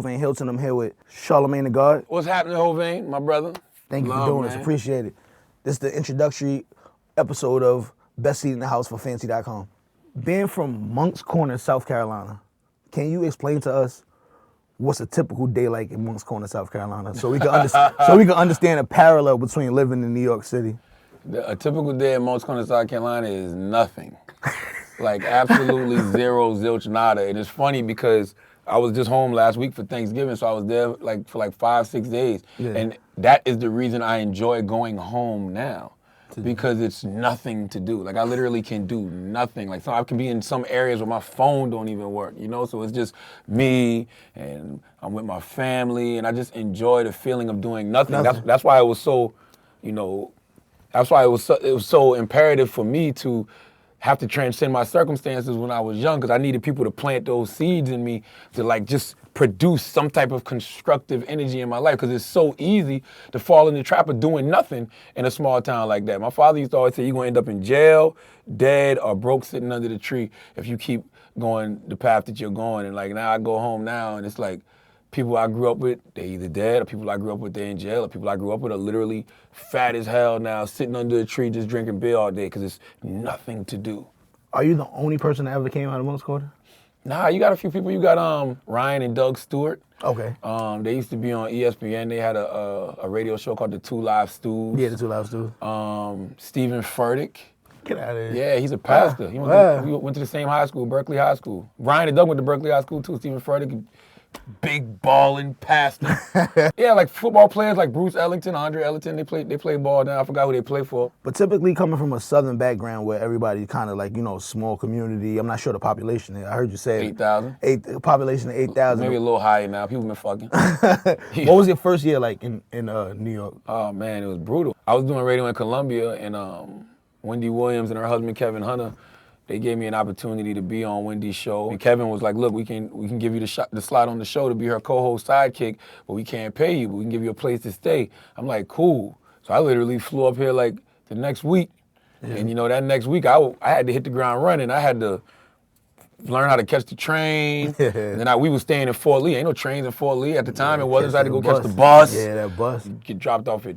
Hovain Hylton. I'm here with Charlamagne Tha God. What's happening, Hovain, my brother? Thank you for doing this. Appreciate it. This is the introductory episode of Best Seat in the House for Fancy.com. Being from Moncks Corner, South Carolina, can you explain to us what's a typical day like in Moncks Corner, South Carolina, so we can understand a parallel between living in New York City? A typical day in Moncks Corner, South Carolina is nothing. Like absolutely zero, zilch, nada. And it's funny because I was just home last week for Thanksgiving, so I was there for 5-6 days. Yeah. And that is the reason I enjoy going home now. Because it's nothing to do. Like I literally can do nothing. Like so I can be in some areas where my phone don't even work, you know? So it's just me and I'm with my family and I just enjoy the feeling of doing nothing. That's why it was so, that's why it was so imperative for me to have to transcend my circumstances when I was young, because I needed people to plant those seeds in me to just produce some type of constructive energy in my life, because it's so easy to fall in the trap of doing nothing in a small town like that. My father used to always say, you're going to end up in jail, dead, or broke sitting under the tree if you keep going the path that you're going. And now I go home now and it's like people I grew up with, they're either dead, or people I grew up with, they're in jail, or people I grew up with are literally fat as hell now, sitting under a tree just drinking beer all day because it's nothing to do. Are you the only person that ever came out of Moncks Corner? Nah, you got a few people. You got Ryan and Doug Stewart. Okay. They used to be on ESPN. They had a radio show called The Two Live Stews. Yeah, The Two Live Stews. Stephen Furtick. Get out of here. Yeah, he's a pastor. He went to the same high school, Berkeley High School. Ryan and Doug went to Berkeley High School too. Stephen Furtick, big balling pastor. Yeah, like football players like Bruce Ellington, Andre Ellington, they play ball now. I forgot who they play for. But typically coming from a southern background where everybody kind of small community, I'm not sure the population there. I heard you say 8,000. Population of 8,000. Maybe a little higher now. People been fucking. What was your first year like in New York? Oh man, it was brutal. I was doing radio in Columbia, and Wendy Williams and her husband Kevin Hunter, they gave me an opportunity to be on Wendy's show. And Kevin was like, look, we can give you the slot on the show to be her co-host sidekick, but we can't pay you, but we can give you a place to stay. I'm like, cool. So I literally flew up here the next week. Yeah. And that next week I had to hit the ground running. I had to learn how to catch the train. Yeah. And then we were staying in Fort Lee. Ain't no trains in Fort Lee at the time. It wasn't. So I had to go catch the bus. Yeah, that bus. Get dropped off at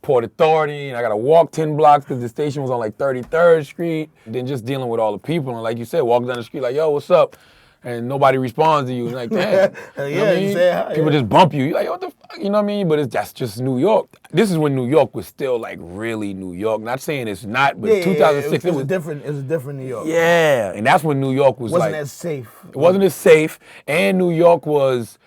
Port Authority, and I gotta walk 10 blocks because the station was on 33rd Street. Then just dealing with all the people, and like you said, walking down the street like, yo, what's up? And nobody responds to you. And like, damn. You say hi. People just bump you. You're like, what the fuck? You know what I mean? But that's just New York. This is when New York was still really New York. Not saying it's not, but 2006 it was different. It was a different New York. Yeah, and that's when New York wasn't as safe. It wasn't as safe, and New York was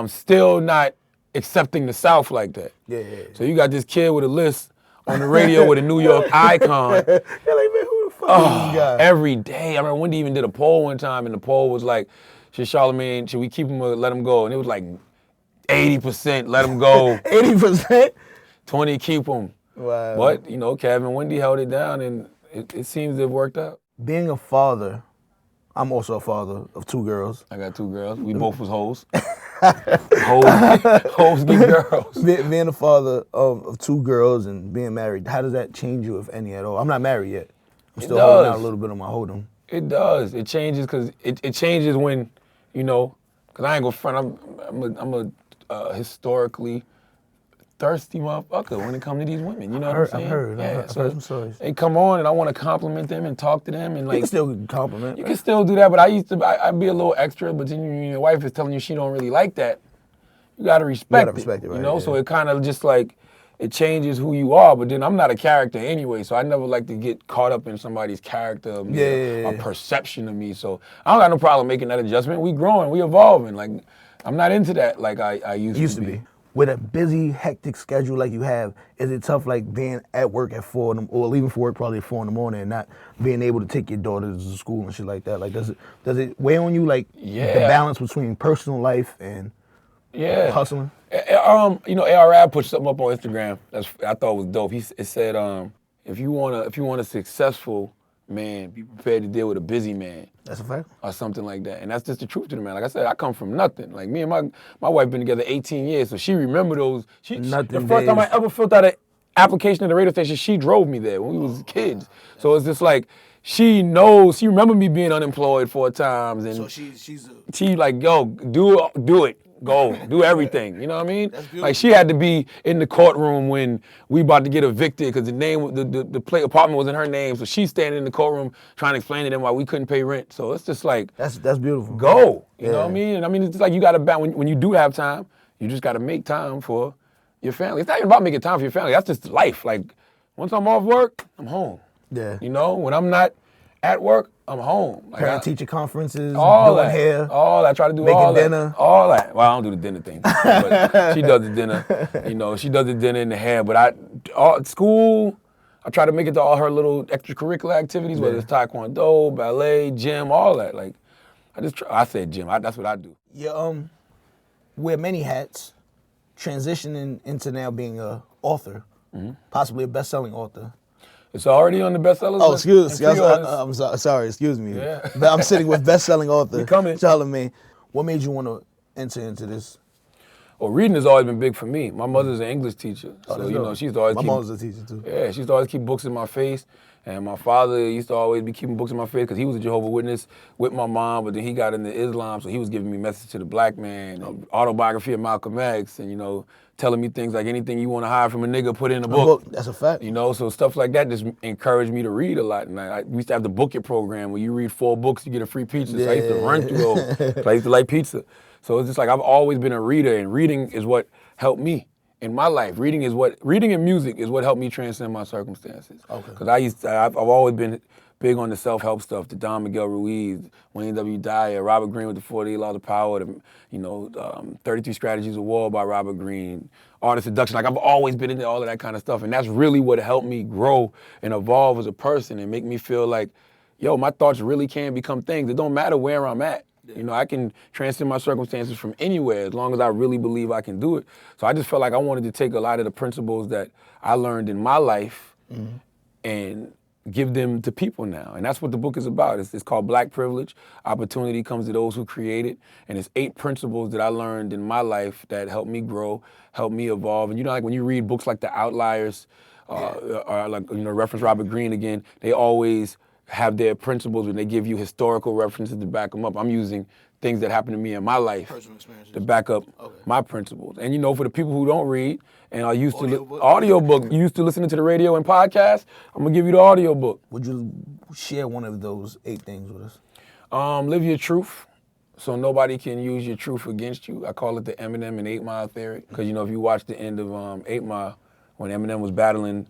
still not accepting the South like that. Yeah. So you got this kid with a list on the radio with a New York icon. You're like, man, who the fuck is this guy? Every day. I remember Wendy even did a poll one time, and the poll was like, should we keep him or let him go? And it was like 80% let him go. 80%? 20 keep him. Wow. But, Kevin and Wendy held it down, and it seems to have worked out. Being a father, I'm also a father of 2 girls. I got 2 girls. We both was hoes. Hoes get girls. Being a father of 2 girls and being married, how does that change you, if any, at all? I'm not married yet. I'm still holding out a little bit on my hold'em. It does. It changes because it changes when, because I ain't gonna front. I'm a historically thirsty motherfucker when it comes to these women. You know what I'm saying? I've heard some stories. They come on and I want to compliment them and talk to them and you can still compliment. You can still do that, but I'd be a little extra. But then your wife is telling you she don't really like that. You gotta respect it. Right? Yeah. So it kind of just it changes who you are. But then I'm not a character anyway, so I never like to get caught up in somebody's character of me or perception of me. So I don't got no problem making that adjustment. We growing, we evolving. I'm not into that like I used to be. With a busy, hectic schedule like you have, is it tough being at work at 4 or leaving for work probably at 4 in the morning and not being able to take your daughters to school and shit like that? Does it weigh on you the balance between personal life and hustling? ARAB put something up on Instagram I thought was dope. It said if you want a successful man, be prepared to deal with a busy man. That's a fact. Or something like that. And that's just the truth to the man. Like I said, I come from nothing. Like me and my wife been together 18 years, so she remember those. The first time I ever filled out an application at the radio station, she drove me there when we was kids. So it's just she remember me being unemployed 4 times. And so she like, yo, do it. go, do everything. You know what I mean? That's beautiful. Like she had to be in the courtroom when we about to get evicted because the apartment was in her name, so she's standing in the courtroom trying to explain to them why we couldn't pay rent. So it's just like That's beautiful. go. You know what I mean? And I mean, it's just like you got to when you do have time, you just got to make time for your family. It's not even about making time for your family. That's just life. Like once I'm off work, I'm home. Yeah. You know, when I'm not at work, I'm home. Like Parent-teacher conferences, all doing that, hair, all that. I try to do making all dinner. that. All that. Well, I don't do the dinner thing, but she does the dinner. You know, she does the dinner and the hair. But school, I try to make it to all her little extracurricular activities, whether it's taekwondo, ballet, gym, all that. Like, I said gym. That's what I do. You wear many hats, transitioning into now being a author, possibly a best-selling author. It's already on the bestsellers Oh, list. excuse and me. pre-orders. I'm sorry. Excuse me. Yeah. But I'm sitting with best-selling author We coming. Charlamagne. What made you want to enter into this? Well, reading has always been big for me. My mother's an English teacher, so you know she's always my mom's a teacher too. Yeah, she used to always keep books in my face. And my father used to always be keeping books in my face because he was a Jehovah's Witness with my mom, but then he got into Islam, so he was giving me Message to the Black Man, and autobiography of Malcolm X, and, you know, telling me things like anything you want to hide from a nigga, put in a book. That's a fact. You know, so stuff like that just encouraged me to read a lot. And we used to have the Book It program where you read 4 books, you get a free pizza. So I used to run through those. So I used to like pizza. So it's just like I've always been a reader, and reading is what helped me in my life. Reading and music is what helped me transcend my circumstances. Okay. Because I've always been big on the self-help stuff, the Don Miguel Ruiz, Wayne W. Dyer, Robert Greene with the 48 Laws of Power, 33 Strategies of War by Robert Greene, Art of Seduction. Like I've always been into all of that kind of stuff. And that's really what helped me grow and evolve as a person and make me feel like, yo, my thoughts really can become things. It don't matter where I'm at. You know, I can transcend my circumstances from anywhere as long as I really believe I can do it. So I just felt like I wanted to take a lot of the principles that I learned in my life and give them to people now. And that's what the book is about. It's called Black Privilege. Opportunity comes to those who create it. And it's 8 principles that I learned in my life that helped me grow, helped me evolve. And you know, like when you read books like The Outliers, or like, you know, reference Robert Greene again, they always have their principles when they give you historical references to back them up. I'm using things that happened to me in my life to back up my principles. And you know, for the people who don't read and are used audiobook, used to listening to the radio and podcasts, I'm gonna give you the audiobook. Would you share one of those 8 things with us? Live your truth, so nobody can use your truth against you. I call it the Eminem and 8 Mile theory, because you know, if you watch the end of 8 Mile, when Eminem was battling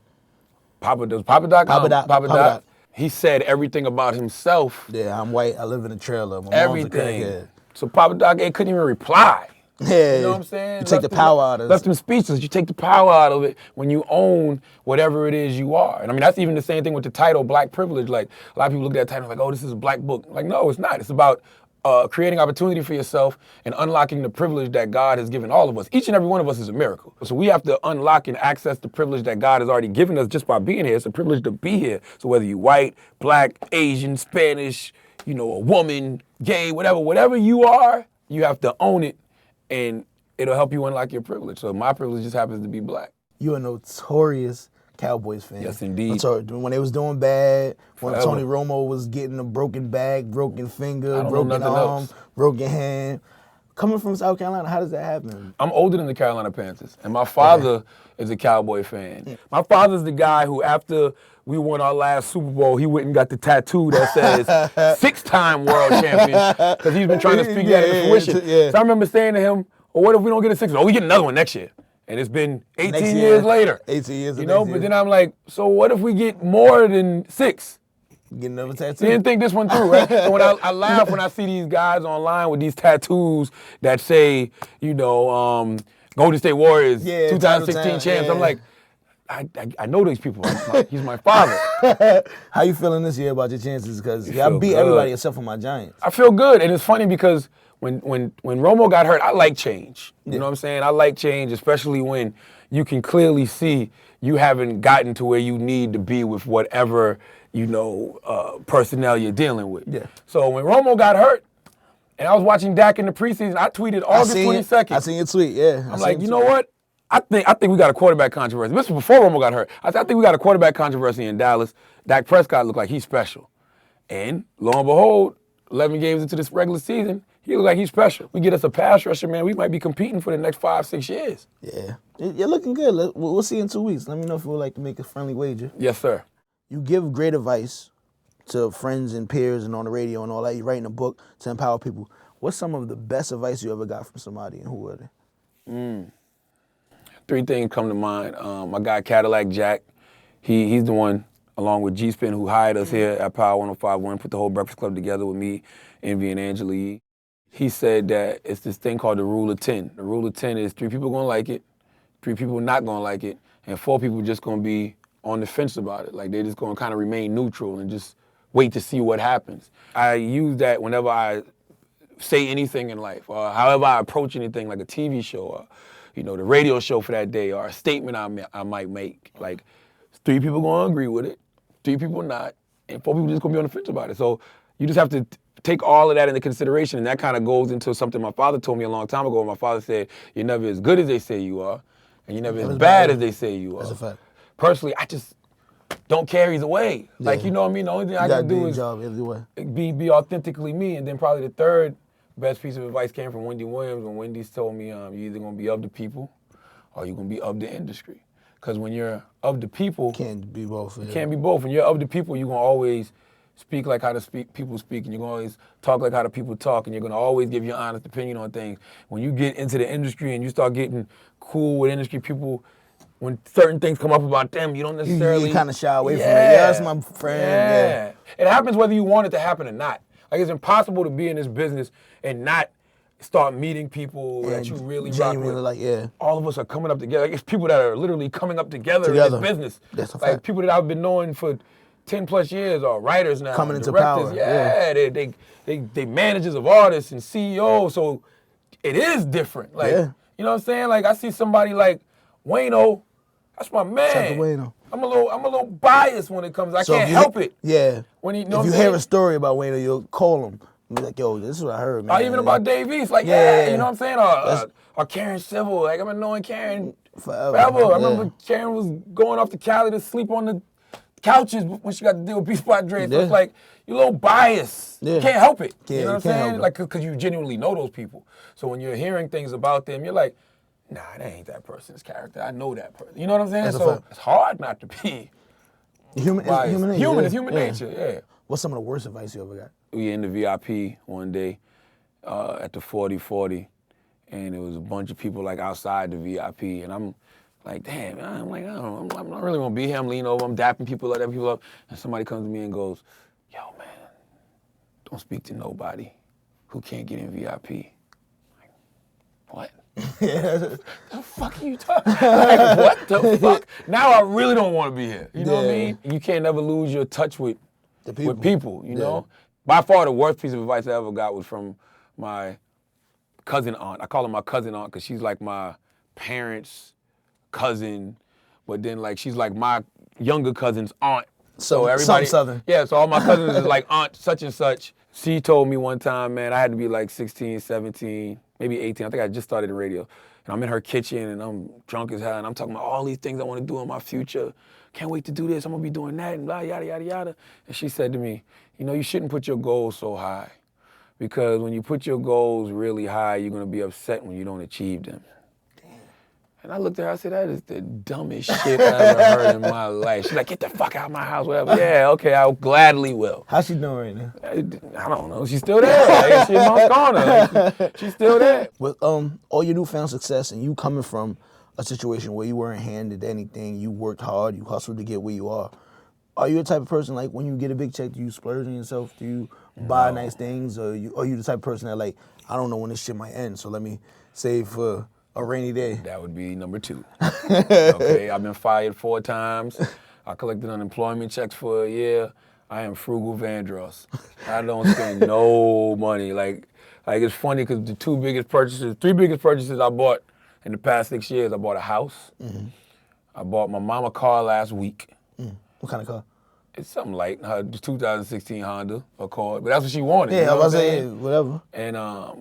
Papa Doc, he said everything about himself. Yeah, I'm white, I live in a trailer. My Everything. Mom's a crackhead. So Papa Doc couldn't even reply. Yeah, you know what I'm saying? You take the power out of it. Left him speechless. You take the power out of it when you own whatever it is you are. And I mean, that's even the same thing with the title, Black Privilege. Like, a lot of people look at that title like, oh, this is a black book. Like, no, it's not. It's about creating opportunity for yourself and unlocking the privilege that God has given all of us. Each and every one of us is a miracle. So we have to unlock and access the privilege that God has already given us just by being here. It's a privilege to be here. So whether you're white, black, Asian, Spanish, you know, a woman, gay, whatever you are, you have to own it, and it'll help you unlock your privilege. So my privilege just happens to be black. You're a notorious Cowboys fan. Yes, indeed. When they was doing bad, when Forever. Tony Romo was getting a broken back, broken finger, I don't know broken nothing arm, else. broken hand. Coming from South Carolina, how does that happen? I'm older than the Carolina Panthers, and my father is a Cowboy fan. My father's the guy who, after we won our last Super Bowl, he went and got the tattoo that says 6-time world champion, because he's been trying to speak that into fruition. So I remember saying to him, well, what if we don't get a 6th? Oh, we get another one next year. And it's been 18 years later. 18 years. You know, but then I'm like, so what if we get more than 6? Get another tattoo. Didn't think this one through, right? So when I laugh when I see these guys online with these tattoos that say, you know, Golden State Warriors, 2016 champs. I'm like, I know these people. He's my father. How you feeling this year about your chances? Because I beat good. everybody except for my Giants. I feel good, and it's funny because when Romo got hurt, I like change. You know what I'm saying? I like change, especially when you can clearly see you haven't gotten to where you need to be with whatever, you know, personnel you're dealing with. Yeah. So when Romo got hurt, and I was watching Dak in the preseason, I tweeted August 22nd. I seen your tweet, yeah. I'm like, you know what? I think we got a quarterback controversy. This was before Romo got hurt. I think we got a quarterback controversy in Dallas. Dak Prescott looked like he's special. And lo and behold, 11 games into this regular season, he look like he's special. We get us a pass rusher, man, we might be competing for the next 5-6 years. Yeah. You're looking good. We'll see in 2 weeks. Let me know if you would like to make a friendly wager. Yes, sir. You give great advice to friends and peers and on the radio and all that. You're writing a book to empower people. What's some of the best advice you ever got from somebody, and who were they? 3 things come to mind. My guy Cadillac Jack, he's the one, along with G-Spin, who hired us here at Power 105.1, put the whole Breakfast Club together with me, Envy, and Angela Yee. He said that it's this thing called the Rule of 10. The Rule of 10 is 3 people gonna like it, 3 people not gonna like it, and 4 people just gonna be on the fence about it. Like, they're just gonna kind of remain neutral and just wait to see what happens. I use that whenever I say anything in life, or however I approach anything, like a TV show, or the radio show for that day, or a statement I might make. Like, 3 people gonna agree with it, 3 people not, and 4 people just gonna be on the fence about it. So you just have to take all of that into consideration, and that kind of goes into something my father told me a long time ago. My father said, "You're never as good as they say you are, and you're never as bad as they say you are." That's a fact. Personally, I just don't care either way. Yeah. Like, you know what I mean? The only thing I can do is be authentically me. And then probably the 3rd best piece of advice came from Wendy Williams, when Wendy's told me, you're either gonna be of the people or you're gonna be of the industry. Because when you're of the people, can't be both. You can't be both. When you're of the people, you're gonna always speak like how the people speak, and you're gonna always talk like how the people talk, and you're gonna always give your honest opinion on things. When you get into the industry and you start getting cool with industry people, when certain things come up about them, you don't necessarily... You kind of shy away from it. Yeah, that's my friend. Yeah. It happens whether you want it to happen or not. Like, it's impossible to be in this business and not start meeting people that you really rock with. Like, yeah. All of us are coming up together. Like, it's people that are literally coming up together. In this business. That's a like fact. People that I've been knowing for 10 plus years are writers now. Coming into directors. power. Yeah. They managers of artists and CEOs. So it is different. Like, you know what I'm saying? Like, I see somebody like Wayno. That's my man. Shout out to Wayno. I'm a little biased when it comes. I can't help it. Yeah. When if you hear a story about Wayno, you'll call him. Be like, yo, this is what I heard, man. Or even about Dave East, like, you know what I'm saying? Or Karen Civil, like, I've been knowing Karen forever. I remember Karen was going off to Cali to sleep on the couches when she got to deal with Beast by Dre. So it's like, you're a little biased. You can't help it. You know what I'm saying? Like, because you genuinely know those people. So when you're hearing things about them, you're like, nah, that ain't that person's character. I know that person. You know what I'm saying? So it's hard not to be human. It's human nature, yeah. What's some of the worst advice you ever got? We were in the VIP one day at the 40-40, and there was a bunch of people like outside the VIP, and I'm like, damn, I'm like, I'm not really gonna be here. I'm leaning over, I'm dapping people up, and somebody comes to me and goes, yo, man, don't speak to nobody who can't get in VIP. I'm like, what? The fuck are you talking? Like, what the fuck? Now I really don't want to be here. You know what I mean? You can't never lose your touch with people, you know? By far, the worst piece of advice I ever got was from my cousin aunt. I call her my cousin aunt because she's like my parents' cousin, but then like she's like my younger cousin's aunt. So everybody, Southern. Yeah, so all my cousins is like aunt such and such. She told me one time, man, I had to be like 16, 17, maybe 18. I think I just started the radio. And I'm in her kitchen and I'm drunk as hell and I'm talking about all these things I want to do in my future. Can't wait to do this. I'm going to be doing that and blah, yada, yada, yada. And she said to me, you know, you shouldn't put your goals so high because when you put your goals really high, you're going to be upset when you don't achieve them. And I looked at her, I said, that is the dumbest shit I ever heard in my life. She's like, get the fuck out of my house, whatever. Yeah, okay, I gladly will. How's she doing right now? I don't know. She's still there. Like, she's in my corner. Like, she's still there. With all your newfound success and you coming from a situation where you weren't handed anything, you worked hard, you hustled to get where you are you the type of person, like, when you get a big check, do you splurge on yourself? Do you buy nice things? Or are you the type of person that, like, I don't know when this shit might end, so let me save for a rainy day? That would be number 2. Okay, I've been fired 4 times. I collected unemployment checks for a year. I am frugal Vandross. I don't spend no money. Like it's funny because the 3 biggest purchases I bought in the past 6 years, I bought a house. Mm-hmm. I bought my mama a car last week. What kind of car? It's something light, her 2016 Honda Accord, but that's what she wanted. Yeah, you know I was saying, whatever. And I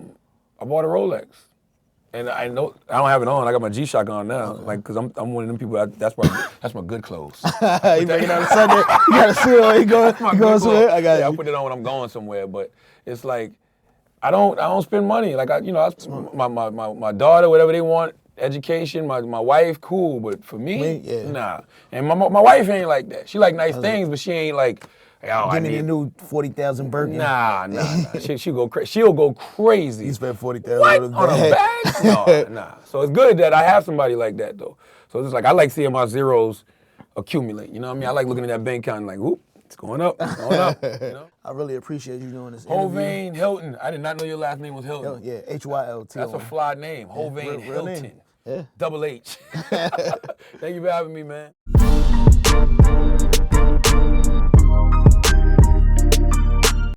bought a Rolex. And I know I don't have it on. I got my G-Shock on now, like, cause I'm one of them people. That's my good clothes. You bring it on Sunday. You got a suit on. You going somewhere? I got I you. put it on when I'm going somewhere. But it's like I don't spend money. Like my daughter, whatever they want, education. My wife, cool. But for me, nah. And my wife ain't like that. She like nice things, but she ain't like. Yo, Give me the new 40,000 Birkin. Nah. She'll go crazy. You spent 40,000 What? on On a bag? No, nah. So it's good that I have somebody like that though. So it's like I like seeing my zeros accumulate. You know what I mean? I like looking at that bank account and like, whoop, it's going up. It's going up. You know? I really appreciate you doing this interview. Hovain Hylton. I did not know your last name was Hylton. Yeah, Hylton. That's a fly name. Hovain real Hylton. name. Yeah. Double H. Thank you for having me, man.